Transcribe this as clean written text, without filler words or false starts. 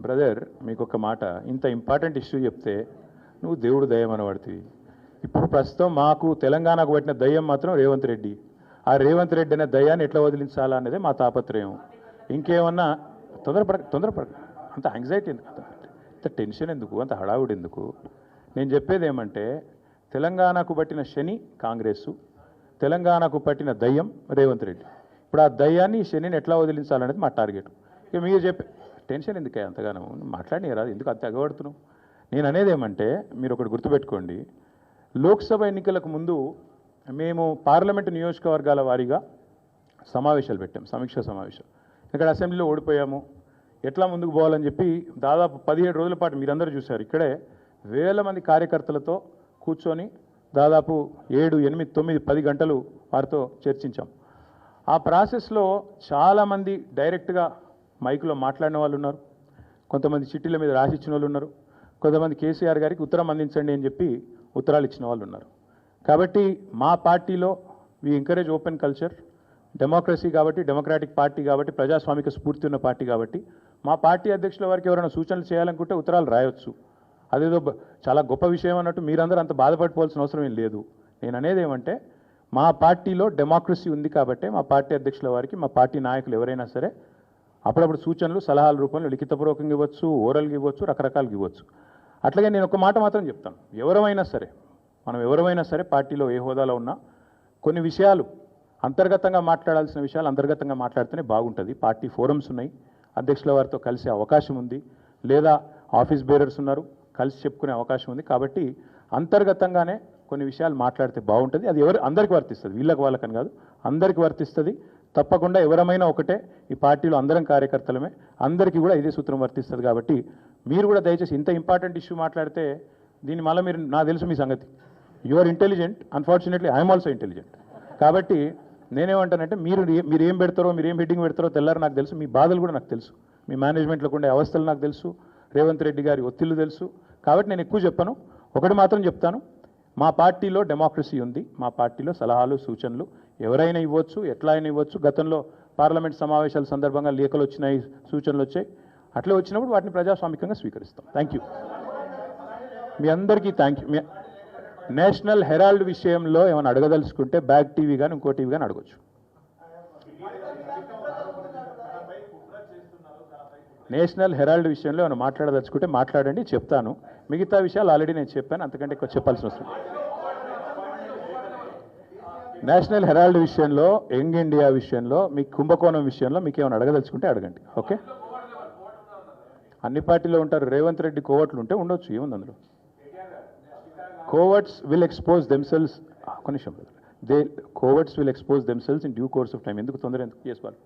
Brother మీకు ఒక మాట, ఇంత ఇంపార్టెంట్ ఇష్యూ చెప్తే నువ్వు దేవుడు దయ్యం అనబడుతుంది. ఇప్పుడు ప్రస్తుతం మాకు తెలంగాణకు పట్టిన దయ్యం మాత్రం రేవంత్ రెడ్డి. ఆ రేవంత్ రెడ్డి అనే దయ్యాన్ని ఎట్లా వదిలించాలా అనేది మా తాపత్రయం. ఇంకేమన్నా తొందరపడ అంత యాంగ్జైటీ ఎందుకు, అంత టెన్షన్ ఎందుకు, అంత హడావుడి ఎందుకు? నేను చెప్పేది ఏమంటే తెలంగాణకు పట్టిన శని కాంగ్రెసు, తెలంగాణకు పట్టిన దయ్యం రేవంత్ రెడ్డి. ఇప్పుడు ఆ దయ్యాన్ని శనిని ఎట్లా వదిలించాలనేది మా టార్గెట్. ఇక మీరు చెప్పే టెన్షన్ ఎందుకే అంతగానో మాట్లాడినారా, ఎందుకు అంత ఎగబడుతున్నావు? నేను అనేది ఏమంటే మీరు ఒకటి గుర్తుపెట్టుకోండి, లోక్సభ ఎన్నికలకు ముందు మేము పార్లమెంటు నియోజకవర్గాల వారీగా సమావేశాలు పెట్టాం, సమీక్షా సమావేశం. ఇక్కడ అసెంబ్లీలో ఓడిపోయాము, ఎట్లా ముందుకు పోవాలని చెప్పి దాదాపు 17 రోజుల పాటు మీరందరూ చూశారు. ఇక్కడే వేల మంది కార్యకర్తలతో కూర్చొని దాదాపు 7, 8, 9, 10 గంటలు వారితో చర్చించాం. ఆ ప్రాసెస్లో చాలామంది డైరెక్ట్గా మైక్లో మాట్లాడిన వాళ్ళు ఉన్నారు, కొంతమంది చిట్టీల మీద రాసిచ్చిన వాళ్ళు ఉన్నారు, కొంతమంది కేసీఆర్ గారికి ఉత్తరం అందించండి అని చెప్పి ఉత్తరాలు ఇచ్చిన వాళ్ళు ఉన్నారు. కాబట్టి మా పార్టీలో we encourage open culture, democracy కాబట్టి, డెమోక్రాటిక్ పార్టీ కాబట్టి, ప్రజాస్వామిక స్ఫూర్తి ఉన్న పార్టీ కాబట్టి మా పార్టీ అధ్యక్షుల వారికి ఎవరైనా సూచనలు చేయాలనుకుంటే ఉత్తరాలు రాయొచ్చు. అదేదో చాలా గొప్ప విషయం అన్నట్టు మీరందరూ అంత బాధపడిపోవాల్సిన అవసరం ఏం లేదు. నేను అనేది ఏమంటే మా పార్టీలో డెమోక్రసీ ఉంది కాబట్టి మా పార్టీ అధ్యక్షుల వారికి, మా పార్టీ నాయకులు ఎవరైనా సరే అప్పుడప్పుడు సూచనలు సలహాల రూపంలో లిఖితపూర్వకంగా ఇవ్వచ్చు, ఓరల్గా ఇవ్వచ్చు, రకరకాలుగా ఇవ్వచ్చు. అట్లాగే నేను ఒక మాట మాత్రం చెప్తాను, ఎవరైనా సరే పార్టీలో ఏ హోదాలో ఉన్నా కొన్ని విషయాలు అంతర్గతంగా మాట్లాడాల్సిన విషయాలు అంతర్గతంగా మాట్లాడితేనే బాగుంటుంది. పార్టీ ఫోరమ్స్ ఉన్నాయి, అధ్యక్షుల వారితో కలిసే అవకాశం ఉంది, లేదా ఆఫీస్ బేరర్స్ ఉన్నారు, కలిసి చెప్పుకునే అవకాశం ఉంది. కాబట్టి అంతర్గతంగానే కొన్ని విషయాలు మాట్లాడితే బాగుంటుంది. అది అందరికీ వర్తిస్తుంది, వీళ్ళకి వాళ్ళకని కాదు, అందరికీ వర్తిస్తుంది. తప్పకుండా ఎవరమైనా ఒకటే, ఈ పార్టీలో అందరం కార్యకర్తలమే, అందరికీ కూడా ఇదే సూత్రం వర్తిస్తుంది. కాబట్టి మీరు కూడా దయచేసి ఇంత ఇంపార్టెంట్ ఇష్యూ మాట్లాడితే దీన్ని మళ్ళీ మీరు, నాకు తెలుసు మీ సంగతి, you are intelligent, unfortunately I'm also intelligent. కాబట్టి నేనేమంటానంటే మీరు ఏం పెడతారో, మీరు ఏం హెడ్డింగ్ పెడతారో తెల్లారు నాకు తెలుసు, మీ బాధలు కూడా నాకు తెలుసు, మీ మేనేజ్మెంట్లోకి ఉండే అవస్థలు నాకు తెలుసు, రేవంత్ రెడ్డి గారి ఒత్తిళ్లు తెలుసు. కాబట్టి నేను ఎక్కువ చెప్పను, ఒకటి మాత్రం చెప్తాను, మా పార్టీలో డెమోక్రసీ ఉంది, మా పార్టీలో సలహాలు సూచనలు ఎవరైనా ఇవ్వచ్చు, ఎట్లా అయినా ఇవ్వచ్చు. గతంలో పార్లమెంట్ సమావేశాల సందర్భంగా లేఖలు వచ్చినాయి, సూచనలు వచ్చాయి, అట్లే వచ్చినప్పుడు వాటిని ప్రజాస్వామికంగా స్వీకరిస్తాం. థ్యాంక్ యూ, మీ అందరికీ థ్యాంక్ యూ. నేషనల్ హెరాల్డ్ విషయంలో ఏమైనా అడగదలుచుకుంటే బ్యాక్ టీవీ కానీ ఇంకో టీవీ కానీ అడగచ్చు. నేషనల్ హెరాల్డ్ విషయంలో ఏమైనా మాట్లాడదలుచుకుంటే మాట్లాడండి, చెప్తాను. మిగతా విషయాలు ఆల్రెడీ నేను చెప్పాను, అంతకంటే ఎక్కువ చెప్పాల్సిన అవసరం. నేషనల్ హెరాల్డ్ విషయంలో, యంగ్ ఇండియా విషయంలో, మీ కుంభకోణం విషయంలో మీకు ఏమైనా అడగదలుచుకుంటే అడగండి. ఓకే, అన్ని పార్టీలో ఉంటారు, రేవంత్ రెడ్డి కోవట్లు ఉంటే ఉండొచ్చు, ఏముంది అందులో. కోవర్ట్స్ విల్ ఎక్స్పోజ్ దెమ్సెల్స్, కొన్ని నిమిషం, coverts will expose themselves in due course of time. ఎందుకు తొందర, ఎందుకు చేసుకోవాలి?